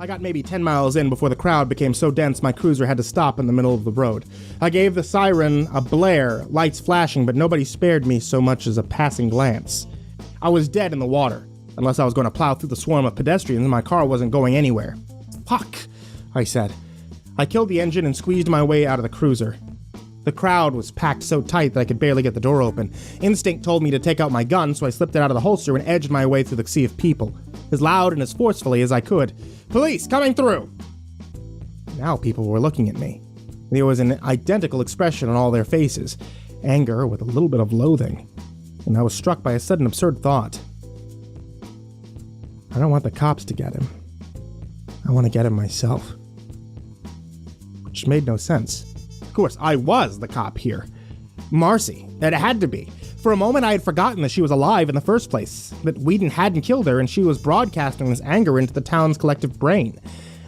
I got maybe 10 miles in before the crowd became so dense my cruiser had to stop in the middle of the road. I gave the siren a blare, lights flashing, but nobody spared me so much as a passing glance. I was dead in the water. Unless I was going to plow through the swarm of pedestrians, my car wasn't going anywhere. Fuck, I said. I killed the engine and squeezed my way out of the cruiser. The crowd was packed so tight that I could barely get the door open. Instinct told me to take out my gun, so I slipped it out of the holster and edged my way through the sea of people, as loud and as forcefully as I could. Police, coming through! Now people were looking at me. There was an identical expression on all their faces, anger with a little bit of loathing. And I was struck by a sudden absurd thought. I don't want the cops to get him. I want to get him myself. Which made no sense. Of course, I was the cop here. Marcy. It had to be. For a moment, I had forgotten that she was alive in the first place, that Whedon hadn't killed her, and she was broadcasting this anger into the town's collective brain.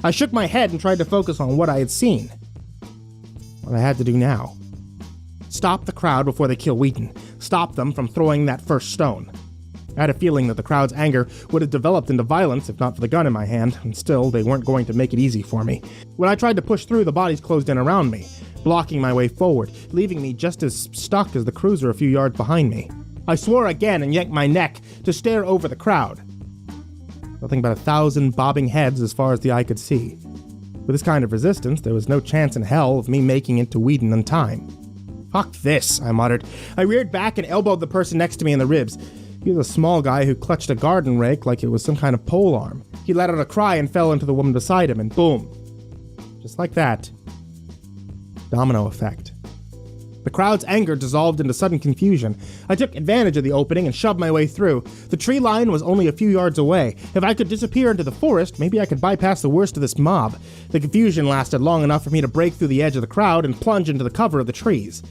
I shook my head and tried to focus on what I had seen. What I had to do now. Stop the crowd before they kill Whedon. Stop them from throwing that first stone. I had a feeling that the crowd's anger would have developed into violence if not for the gun in my hand, and still, they weren't going to make it easy for me. When I tried to push through, the bodies closed in around me, blocking my way forward, leaving me just as stuck as the cruiser a few yards behind me. I swore again and yanked my neck to stare over the crowd. Nothing but 1,000 bobbing heads as far as the eye could see. With this kind of resistance, there was no chance in hell of me making it to Whedon in time. Fuck this, I muttered. I reared back and elbowed the person next to me in the ribs. He was a small guy who clutched a garden rake like it was some kind of pole arm. He let out a cry and fell into the woman beside him, and boom. Just like that. Domino effect. The crowd's anger dissolved into sudden confusion. I took advantage of the opening and shoved my way through. The tree line was only a few yards away. If I could disappear into the forest, maybe I could bypass the worst of this mob. The confusion lasted long enough for me to break through the edge of the crowd and plunge into the cover of the trees.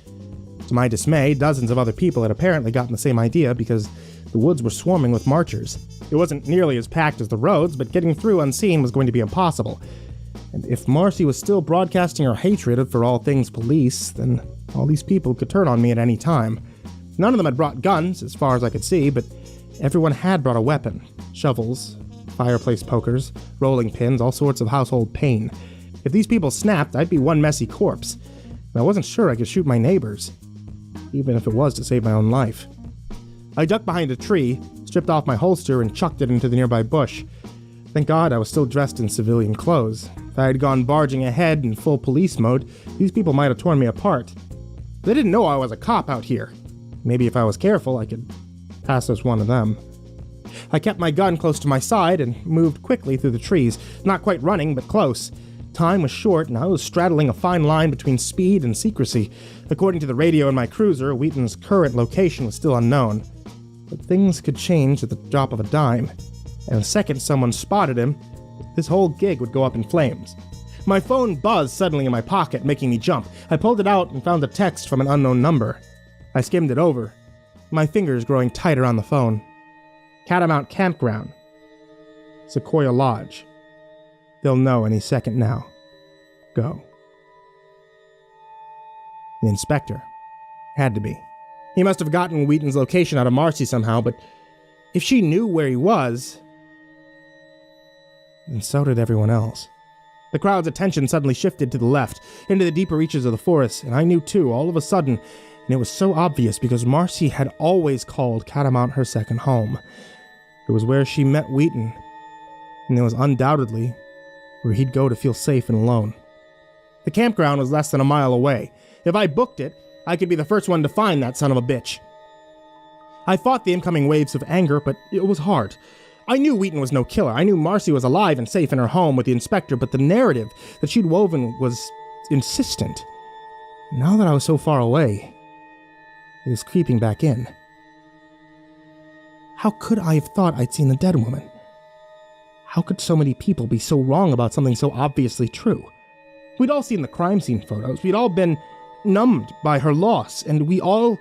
To my dismay, dozens of other people had apparently gotten the same idea because the woods were swarming with marchers. It wasn't nearly as packed as the roads, but getting through unseen was going to be impossible. And if Marcy was still broadcasting her hatred for all things police, then all these people could turn on me at any time. None of them had brought guns, as far as I could see, but everyone had brought a weapon. Shovels, fireplace pokers, rolling pins, all sorts of household pain. If these people snapped, I'd be one messy corpse. And I wasn't sure I could shoot my neighbors, even if it was to save my own life. I ducked behind a tree, stripped off my holster, and chucked it into the nearby bush. Thank God I was still dressed in civilian clothes. If I had gone barging ahead in full police mode, these people might have torn me apart. They didn't know I was a cop out here. Maybe if I was careful, I could pass as one of them. I kept my gun close to my side and moved quickly through the trees, not quite running, but close. Time was short, and I was straddling a fine line between speed and secrecy. According to the radio in my cruiser, Wheaton's current location was still unknown. But things could change at the drop of a dime. And the second someone spotted him, this whole gig would go up in flames. My phone buzzed suddenly in my pocket, making me jump. I pulled it out and found a text from an unknown number. I skimmed it over, my fingers growing tight around the phone. Catamount Campground. Sequoia Lodge. They'll know any second now. Go. The inspector. Had to be. He must have gotten Wheaton's location out of Marcy somehow, but if she knew where he was, then so did everyone else. The crowd's attention suddenly shifted to the left, into the deeper reaches of the forest, and I knew too, all of a sudden, and it was so obvious because Marcy had always called Catamount her second home. It was where she met Wheaton, and it was undoubtedly where he'd go to feel safe and alone. The campground was less than a mile away. If I booked it, I could be the first one to find that son of a bitch. I fought the incoming waves of anger, but it was hard. I knew Wheaton was no killer. I knew Marcy was alive and safe in her home with the inspector, but the narrative that she'd woven was insistent. Now that I was so far away, it was creeping back in. How could I have thought I'd seen the dead woman? How could so many people be so wrong about something so obviously true? We'd all seen the crime scene photos. We'd all been numbed by her loss, and we all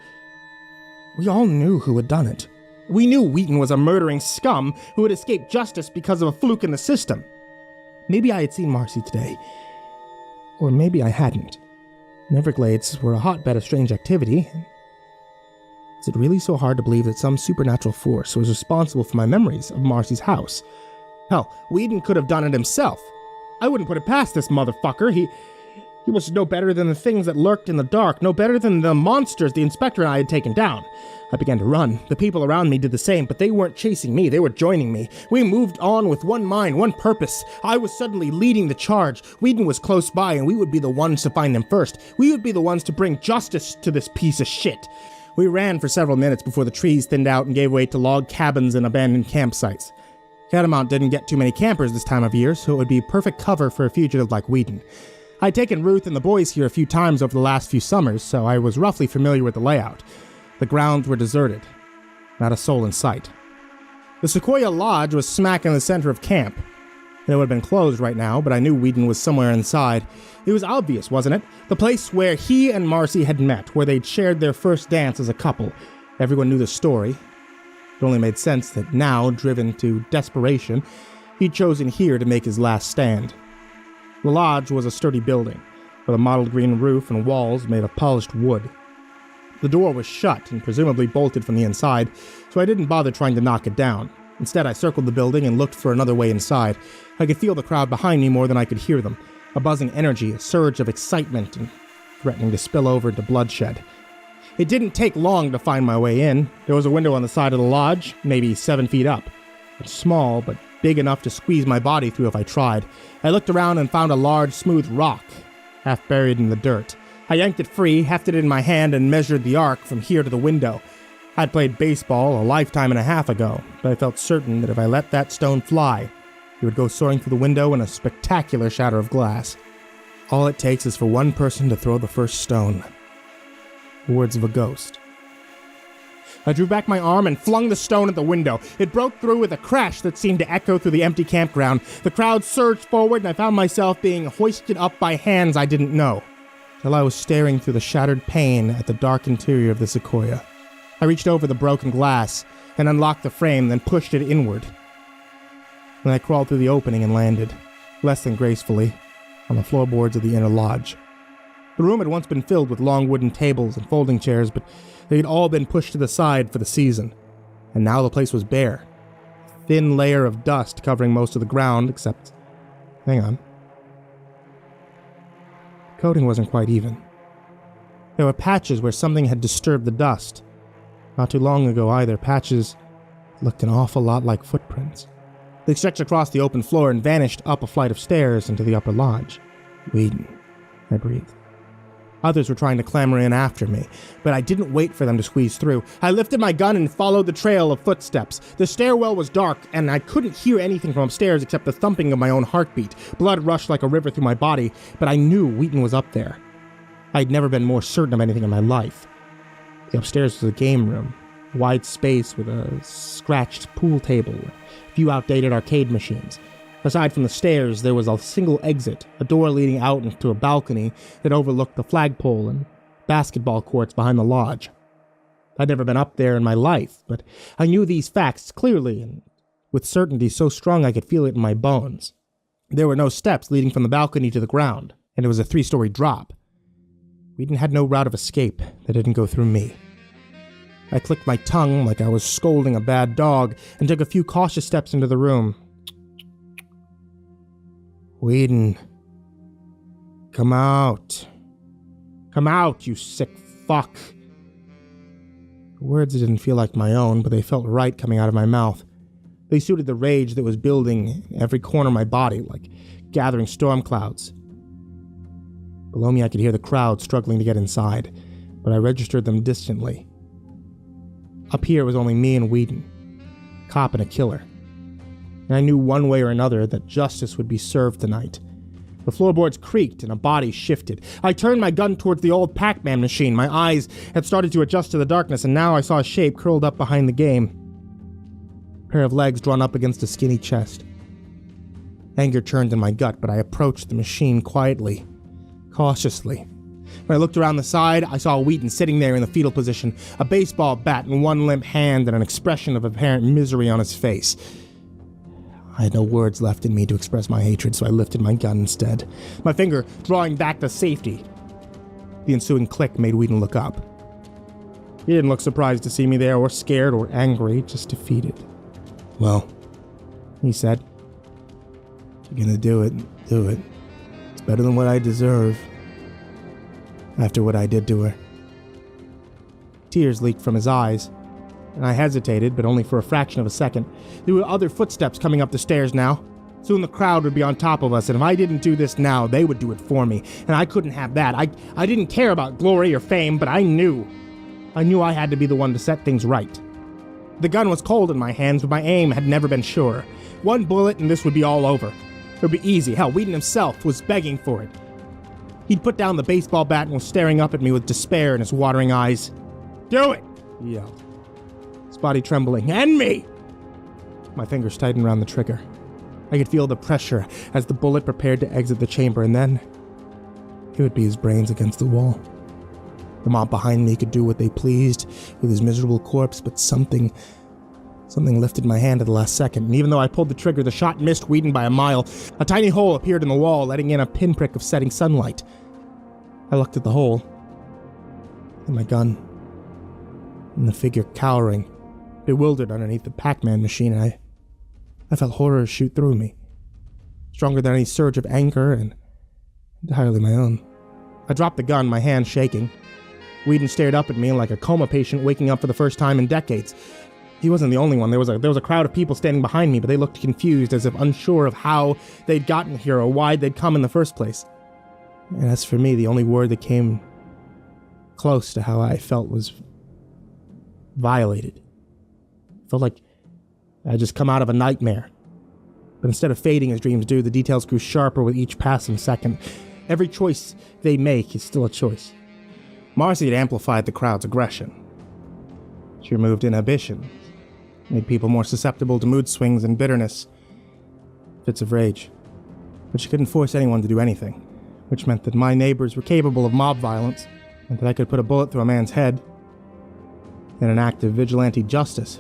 knew who had done it. We knew Wheaton was a murdering scum who had escaped justice because of a fluke in the system. Maybe I had seen Marcy today, or maybe I hadn't. Neverglades were a hotbed of strange activity. Is it really so hard to believe that some supernatural force was responsible for my memories of Marcy's house? Hell, Whedon could have done it himself. I wouldn't put it past this motherfucker. He was no better than the things that lurked in the dark, no better than the monsters the inspector and I had taken down. I began to run. The people around me did the same, but they weren't chasing me, they were joining me. We moved on with one mind, one purpose. I was suddenly leading the charge. Whedon was close by, and we would be the ones to find them first. We would be the ones to bring justice to this piece of shit. We ran for several minutes before the trees thinned out and gave way to log cabins and abandoned campsites. Catamount didn't get too many campers this time of year, so it would be perfect cover for a fugitive like Whedon. I'd taken Ruth and the boys here a few times over the last few summers, so I was roughly familiar with the layout. The grounds were deserted. Not a soul in sight. The Sequoia Lodge was smack in the center of camp. It would have been closed right now, but I knew Whedon was somewhere inside. It was obvious, wasn't it? The place where he and Marcy had met, where they'd shared their first dance as a couple. Everyone knew the story. It only made sense that now, driven to desperation, he'd chosen here to make his last stand. The lodge was a sturdy building, with a mottled green roof and walls made of polished wood. The door was shut and presumably bolted from the inside, so I didn't bother trying to knock it down. Instead, I circled the building and looked for another way inside. I could feel the crowd behind me more than I could hear them. A buzzing energy, a surge of excitement, and threatening to spill over into bloodshed. It didn't take long to find my way in. There was a window on the side of the lodge, maybe 7 feet up. It's small, but big enough to squeeze my body through if I tried. I looked around and found a large, smooth rock, half buried in the dirt. I yanked it free, hefted it in my hand, and measured the arc from here to the window. I'd played baseball a lifetime and a half ago, but I felt certain that if I let that stone fly, it would go soaring through the window in a spectacular shatter of glass. All it takes is for one person to throw the first stone. The words of a ghost. I drew back my arm and flung the stone at the window. It broke through with a crash that seemed to echo through the empty campground. The crowd surged forward, and I found myself being hoisted up by hands I didn't know, till I was staring through the shattered pane at the dark interior of the Sequoia. I reached over the broken glass and unlocked the frame, then pushed it inward. Then I crawled through the opening and landed, less than gracefully, on the floorboards of the inner lodge. The room had once been filled with long wooden tables and folding chairs, but they had all been pushed to the side for the season, and now the place was bare. A thin layer of dust covering most of the ground, except... Hang on. The coating wasn't quite even. There were patches where something had disturbed the dust. Not too long ago either, patches looked an awful lot like footprints. They stretched across the open floor and vanished up a flight of stairs into the upper lodge. Whedon, I breathed. Others were trying to clamber in after me, but I didn't wait for them to squeeze through. I lifted my gun and followed the trail of footsteps. The stairwell was dark, and I couldn't hear anything from upstairs except the thumping of my own heartbeat. Blood rushed like a river through my body, but I knew Whedon was up there. I'd never been more certain of anything in my life. The upstairs was a game room, a wide space with a scratched pool table, a few outdated arcade machines. Aside from the stairs, there was a single exit, a door leading out into a balcony that overlooked the flagpole and basketball courts behind the lodge. I'd never been up there in my life, but I knew these facts clearly and with certainty so strong I could feel it in my bones. There were no steps leading from the balcony to the ground, and it was a 3-story drop. Whedon had no route of escape that didn't go through me. I clicked my tongue like I was scolding a bad dog and took a few cautious steps into the room. Whedon, come out. Come out, you sick fuck. The words didn't feel like my own, but they felt right coming out of my mouth. They suited the rage that was building in every corner of my body, like gathering storm clouds. Below me I could hear the crowd struggling to get inside, but I registered them distantly. Up here was only me and Whedon, cop and a killer. And I knew one way or another that justice would be served tonight. The floorboards creaked and a body shifted. I turned my gun towards the old Pac-Man machine. My eyes had started to adjust to the darkness, and now I saw a shape curled up behind the game. A pair of legs drawn up against a skinny chest. Anger churned in my gut, but I approached the machine quietly, cautiously. When I looked around the side, I saw Whedon sitting there in the fetal position, a baseball bat in one limp hand and an expression of apparent misery on his face. I had no words left in me to express my hatred, so I lifted my gun instead, my finger drawing back to safety. The ensuing click made Whedon look up. He didn't look surprised to see me there, or scared or angry, just defeated. "Well," he said, you're gonna do it, do it. It's better than what I deserve. After what I did to her. Tears leaked from his eyes, and I hesitated, but only for a fraction of a second. There were other footsteps coming up the stairs now. Soon the crowd would be on top of us, and if I didn't do this now, they would do it for me, and I couldn't have that. I didn't care about glory or fame, but I knew I had to be the one to set things right. The gun was cold in my hands, but my aim had never been sure. One bullet and this would be all over. It would be easy. Hell, Whedon himself was begging for it. He'd put down the baseball bat and was staring up at me with despair in his watering eyes. "Do it!" he yelled, his body trembling. "And me!" My fingers tightened around the trigger. I could feel the pressure as the bullet prepared to exit the chamber, and then it would be his brains against the wall. The mob behind me could do what they pleased with his miserable corpse, but something lifted my hand at the last second, and even though I pulled the trigger, the shot missed Whedon by a mile. A tiny hole appeared in the wall, letting in a pinprick of setting sunlight. I looked at the hole, and my gun, and the figure cowering, bewildered underneath the Pac-Man machine, and I felt horror shoot through me, stronger than any surge of anger and entirely my own. I dropped the gun, my hand shaking. Whedon stared up at me like a coma patient waking up for the first time in decades. He wasn't the only one. There was a crowd of people standing behind me, but they looked confused, as if unsure of how they'd gotten here or why they'd come in the first place. And as for me, the only word that came close to how I felt was violated. It felt like I had just come out of a nightmare. But instead of fading as dreams do, the details grew sharper with each passing second. Every choice they make is still a choice. Marcy had amplified the crowd's aggression. She removed inhibition, made people more susceptible to mood swings and bitterness, fits of rage. But she couldn't force anyone to do anything, which meant that my neighbors were capable of mob violence, and that I could put a bullet through a man's head in an act of vigilante justice,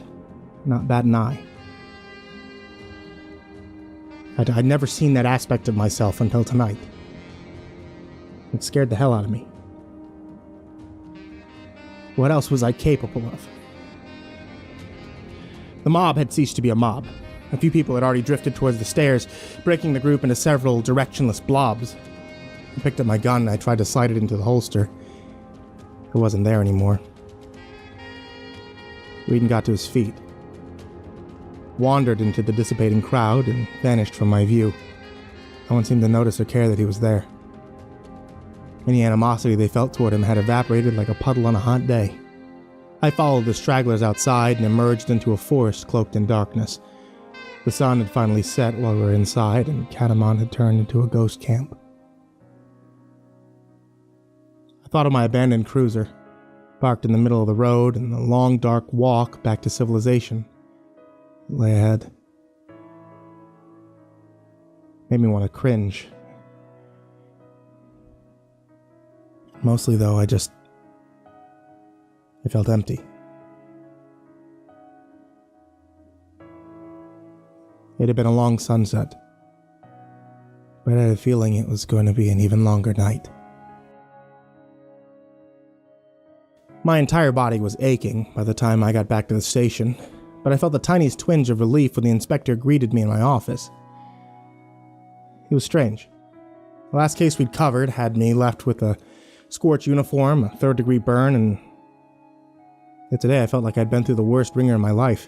not bat an eye. I'd never seen that aspect of myself until tonight. It scared the hell out of me. What else was I capable of? The mob had ceased to be a mob. A few people had already drifted towards the stairs, breaking the group into several directionless blobs. I picked up my gun and I tried to slide it into the holster. It wasn't there anymore. Whedon got to his feet, wandered into the dissipating crowd, and vanished from my view. No one seemed to notice or care that he was there. Any animosity they felt toward him had evaporated like a puddle on a hot day. I followed the stragglers outside and emerged into a forest cloaked in darkness. The sun had finally set while we were inside, and Catamount had turned into a ghost camp. I thought of my abandoned cruiser, parked in the middle of the road, and the long dark walk back to civilization that lay ahead. Made me want to cringe. Mostly, though, I felt empty. It had been a long sunset, but I had a feeling it was going to be an even longer night. My entire body was aching by the time I got back to the station, but I felt the tiniest twinge of relief when the inspector greeted me in my office. It was strange. The last case we'd covered had me left with a scorched uniform, a third-degree burn, and yet today I felt like I'd been through the worst ringer in my life,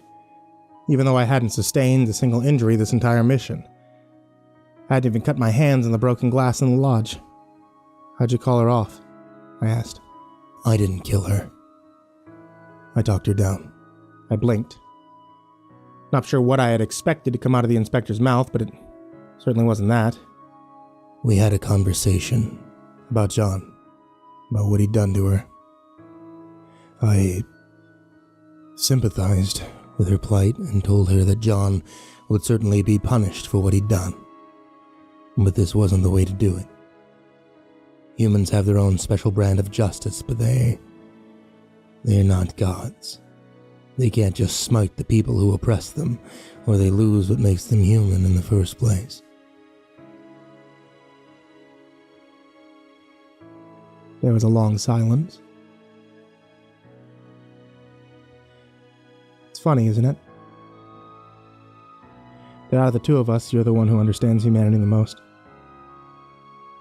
even though I hadn't sustained a single injury this entire mission. I hadn't even cut my hands on the broken glass in the lodge. "How'd you call her off?" I asked. "I didn't kill her. I talked her down." I blinked. Not sure what I had expected to come out of the inspector's mouth, but it certainly wasn't that. "We had a conversation about John, about what he'd done to her. I sympathized with her plight and told her that John would certainly be punished for what he'd done. But this wasn't the way to do it. Humans have their own special brand of justice, but they're not gods. They can't just smite the people who oppress them, or they lose what makes them human in the first place." There was a long silence. It's funny, isn't it? that out of the two of us, you're the one who understands humanity the most.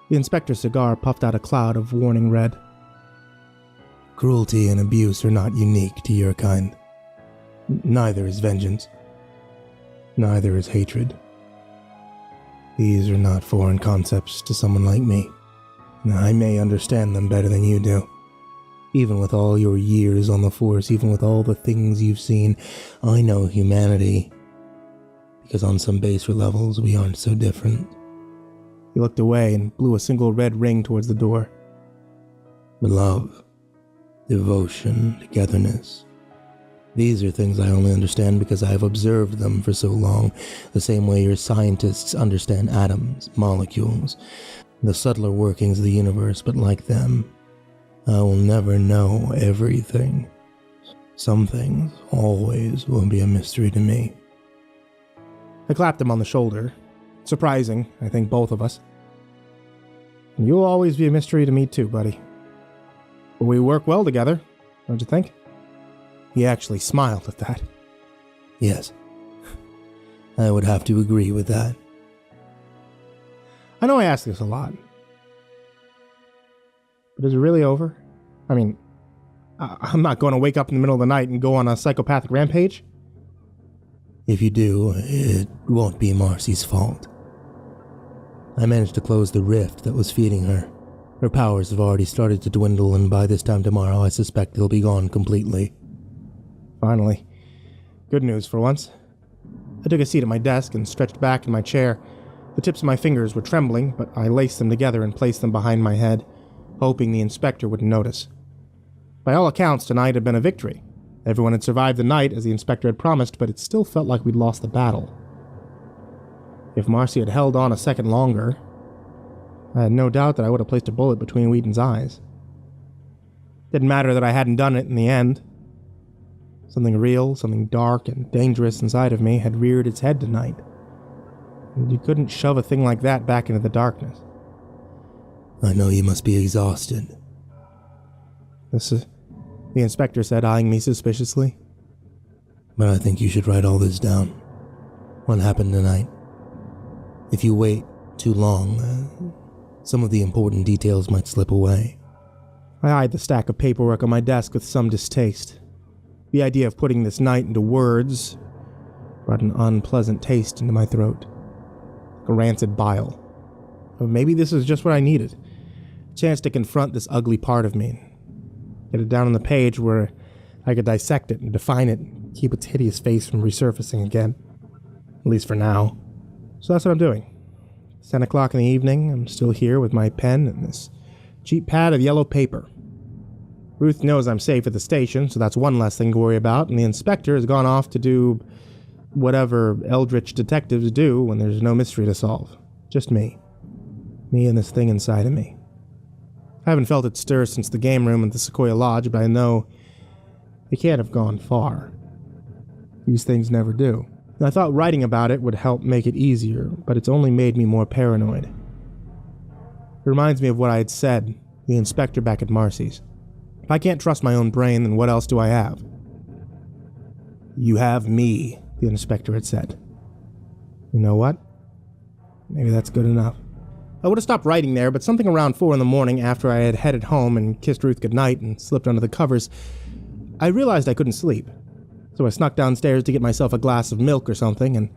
The inspector's cigar puffed out a cloud of warning red. Cruelty and abuse are not unique to your kind. Neither is vengeance. Neither is hatred. These are not foreign concepts to someone like me. I may understand them better than you do. Even with all your years on the force, even with all the things you've seen, I know humanity. Because on some baser levels, we aren't so different. He looked away and blew a single red ring towards the door. But love, devotion, togetherness. These are things I only understand because I have observed them for so long, the same way your scientists understand atoms, molecules, the subtler workings of the universe, but like them, I will never know everything. Some things always will be a mystery to me. I clapped him on the shoulder. Surprising, I think, both of us. And you'll always be a mystery to me too, buddy. But we work well together, don't you think? He actually smiled at that. Yes, I would have to agree with that. I know I ask this a lot. But is it really over? I mean, I'm not going to wake up in the middle of the night and go on a psychopathic rampage. If you do, it won't be Marcy's fault. I managed to close the rift that was feeding her. Her powers have already started to dwindle, and by this time tomorrow, I suspect they'll be gone completely. Finally. Good news for once. I took a seat at my desk and stretched back in my chair. The tips of my fingers were trembling, but I laced them together and placed them behind my head, hoping the inspector wouldn't notice. By all accounts, tonight had been a victory. Everyone had survived the night, as the inspector had promised, but it still felt like we'd lost the battle. If Marcy had held on a second longer, I had no doubt that I would have placed a bullet between Whedon's eyes. Didn't matter that I hadn't done it in the end. Something real, something dark and dangerous inside of me had reared its head tonight. And you couldn't shove a thing like that back into the darkness. I know you must be exhausted. This is... the inspector said, eyeing me suspiciously. But I think you should write all this down. What happened tonight? If you wait too long, some of the important details might slip away. I eyed the stack of paperwork on my desk with some distaste. The idea of putting this night into words brought an unpleasant taste into my throat. A rancid bile. Or maybe this is just what I needed. A chance to confront this ugly part of me. Get it down on the page where I could dissect it and define it, and keep its hideous face from resurfacing again. At least for now. So that's what I'm doing. It's 10 o'clock in the evening. I'm still here with my pen and this cheap pad of yellow paper. Ruth knows I'm safe at the station, so that's one less thing to worry about, and the inspector has gone off to do whatever eldritch detectives do when there's no mystery to solve. Just me. Me and this thing inside of me. I haven't felt it stir since the game room at the Sequoia Lodge, but I know it can't have gone far. These things never do. And I thought writing about it would help make it easier, but it's only made me more paranoid. It reminds me of what I had said, the inspector back at Marcy's. If I can't trust my own brain, then what else do I have? You have me, the inspector had said. You know what? Maybe that's good enough. I would have stopped writing there, but something around 4 in the morning, after I had headed home and kissed Ruth goodnight and slipped under the covers, I realized I couldn't sleep. So I snuck downstairs to get myself a glass of milk or something, and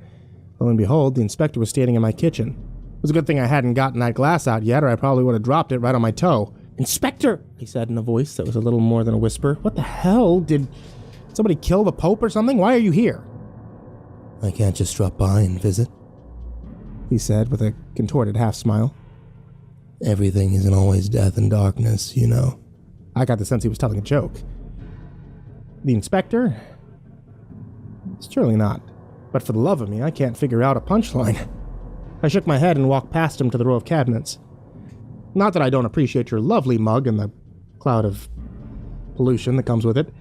lo and behold, the inspector was standing in my kitchen. It was a good thing I hadn't gotten that glass out yet, or I probably would have dropped it right on my toe. "Inspector," he said in a voice that was a little more than a whisper. "What the hell? Did somebody kill the Pope or something? Why are you here?" "I can't just drop by and visit," he said with a contorted half-smile. "Everything isn't always death and darkness, you know." I got the sense he was telling a joke. The inspector? Surely not. But for the love of me, I can't figure out a punchline. I shook my head and walked past him to the row of cabinets. Not that I don't appreciate your lovely mug and the cloud of pollution that comes with it,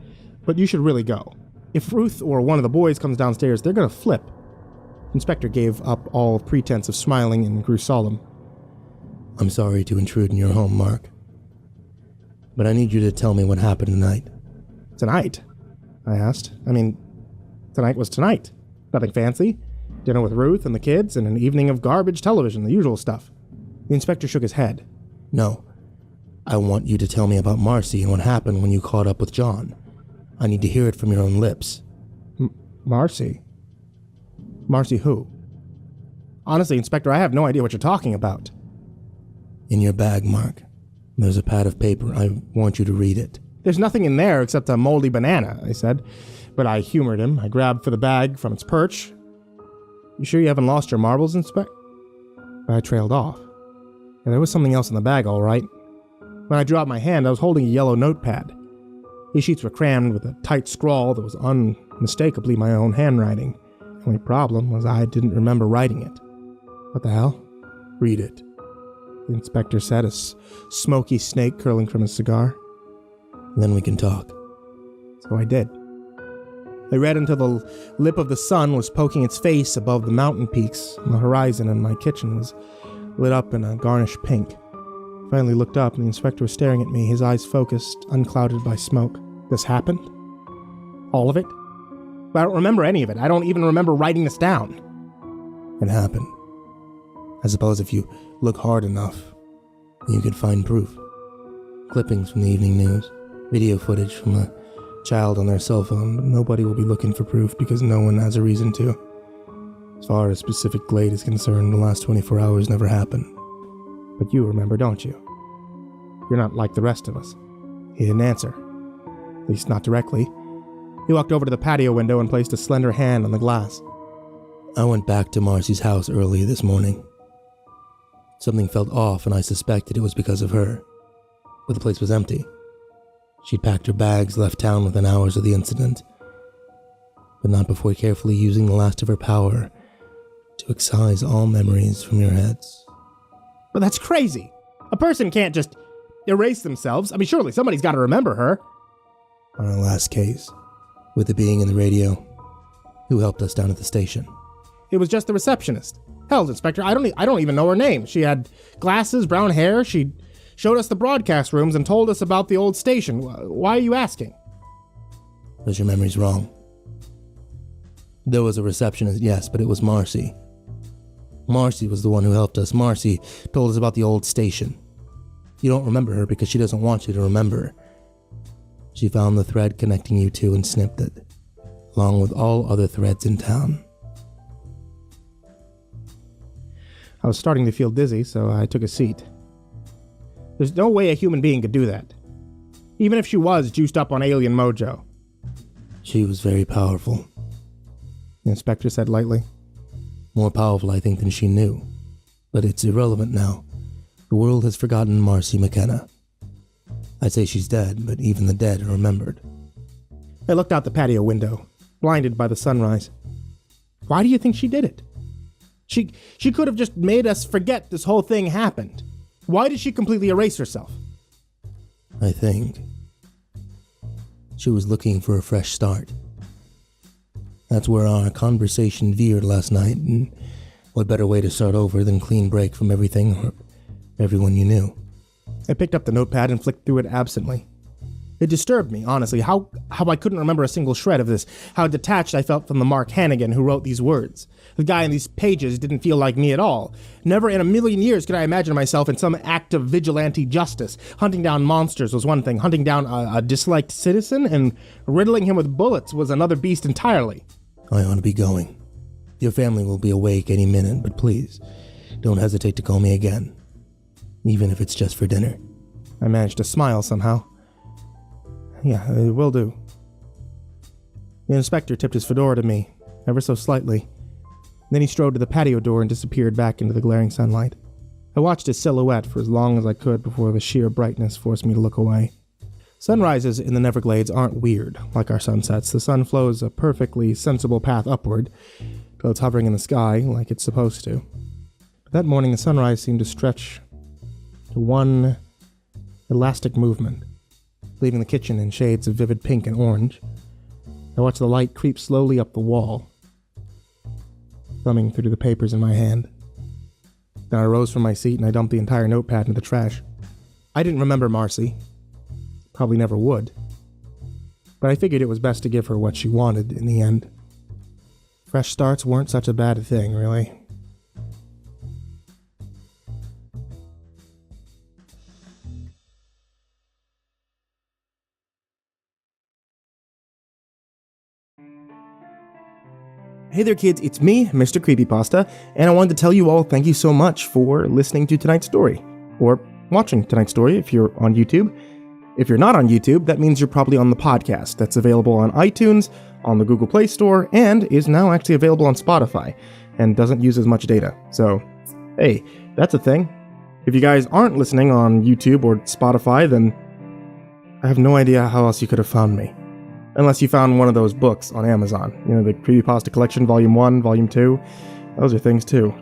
but you should really go. If Ruth or one of the boys comes downstairs, they're gonna flip. Inspector gave up all pretense of smiling and grew solemn. "I'm sorry to intrude in your home, Mark. But I need you to tell me what happened tonight." "Tonight?" I asked. I mean, tonight was tonight. Nothing fancy. Dinner with Ruth and the kids, and an evening of garbage television, the usual stuff. The inspector shook his head. No. I want you to tell me about Marcy and what happened when you caught up with John. I need to hear it from your own lips. Marcy? Marcy who? Honestly, Inspector, I have no idea what you're talking about. In your bag, Mark. There's a pad of paper. I want you to read it. There's nothing in there except a moldy banana, I said. But I humored him. I grabbed for the bag from its perch. You sure you haven't lost your marbles, Inspector? But I trailed off. Yeah, there was something else in the bag, all right. When I drew out my hand, I was holding a yellow notepad. These sheets were crammed with a tight scrawl that was unmistakably my own handwriting. The only problem was I didn't remember writing it. What the hell? Read it, the inspector said, a smoky snake curling from his cigar. Then we can talk. So I did. I read until the lip of the sun was poking its face above the mountain peaks on the horizon, and my kitchen was lit up in a garnish pink. I finally looked up, and the inspector was staring at me, his eyes focused, unclouded by smoke. This happened? All of it? But I don't remember any of it. I don't even remember writing this down. It happened. I suppose if you look hard enough, you could find proof. Clippings from the evening news, video footage from a child on their cell phone, but nobody will be looking for proof because no one has a reason to. As far as Pacific Glade is concerned, the last 24 hours never happened. But you remember, don't you? You're not like the rest of us. He didn't answer. At least not directly. He walked over to the patio window and placed a slender hand on the glass. I went back to Marcy's house early this morning. Something felt off, and I suspected it was because of her. But the place was empty. She'd packed her bags, left town within hours of the incident, but not before carefully using the last of her power to excise all memories from your heads. But that's crazy. A person can't just erase themselves. I mean, surely somebody's got to remember her. On our last case, with the being in the radio, who helped us down at the station? It was just the receptionist. Hell's Inspector, I don't even know her name. She had glasses, brown hair. She showed us the broadcast rooms and told us about the old station. Why are you asking? Because your memory's wrong. There was a receptionist, yes, but it was Marcy. Marcy was the one who helped us. Marcy told us about the old station. You don't remember her because she doesn't want you to remember. She found the thread connecting you two and snipped it, along with all other threads in town. I was starting to feel dizzy, so I took a seat. There's no way a human being could do that. Even if she was juiced up on alien mojo. She was very powerful, the inspector said lightly. More powerful, I think, than she knew. But it's irrelevant now. The world has forgotten Marcy McKenna. I'd say she's dead, but even the dead are remembered. I looked out the patio window, blinded by the sunrise. Why do you think she did it? She could have just made us forget this whole thing happened. Why did she completely erase herself? I think she was looking for a fresh start. That's where our conversation veered last night, and what better way to start over than clean break from everything or everyone you knew? I picked up the notepad and flicked through it absently. It disturbed me, honestly, how I couldn't remember a single shred of this, how detached I felt from the Mark Hannigan who wrote these words. The guy in these pages didn't feel like me at all. Never in a million years could I imagine myself in some act of vigilante justice. Hunting down monsters was one thing, hunting down a disliked citizen and riddling him with bullets was another beast entirely. I ought to be going. Your family will be awake any minute, but please, don't hesitate to call me again, even if it's just for dinner. I managed to smile somehow. Yeah, it will do. The inspector tipped his fedora to me, ever so slightly. Then he strode to the patio door and disappeared back into the glaring sunlight. I watched his silhouette for as long as I could before the sheer brightness forced me to look away. Sunrises in the Neverglades aren't weird, like our sunsets. The sun flows a perfectly sensible path upward, till it's hovering in the sky like it's supposed to. But that morning the sunrise seemed to stretch to one elastic movement, leaving the kitchen in shades of vivid pink and orange. I watched the light creep slowly up the wall, thumbing through the papers in my hand. Then I rose from my seat and I dumped the entire notepad into the trash. I didn't remember Marcy. Probably never would. But I figured it was best to give her what she wanted in the end. fresh starts weren't such a bad thing, really. Hey there kids, it's me, MrCreepyPasta, and I wanted to tell you all thank you so much for listening to tonight's story, or watching tonight's story if you're on YouTube. If you're not on YouTube, that means you're probably on the podcast that's available on iTunes, on the Google Play Store, and is now actually available on Spotify, and doesn't use as much data. So, hey, that's a thing. If you guys aren't listening on YouTube or Spotify, then I have no idea how else you could have found me. Unless you found one of those books on Amazon. You know, the Creepypasta Collection, Volume 1, Volume 2. Those are things too.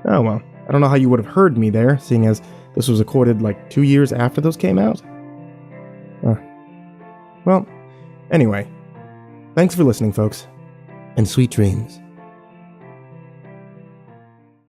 Oh well, I don't know how you would have heard me there, seeing as this was recorded like 2 years after those came out. Well, anyway. Thanks for listening, folks. And sweet dreams.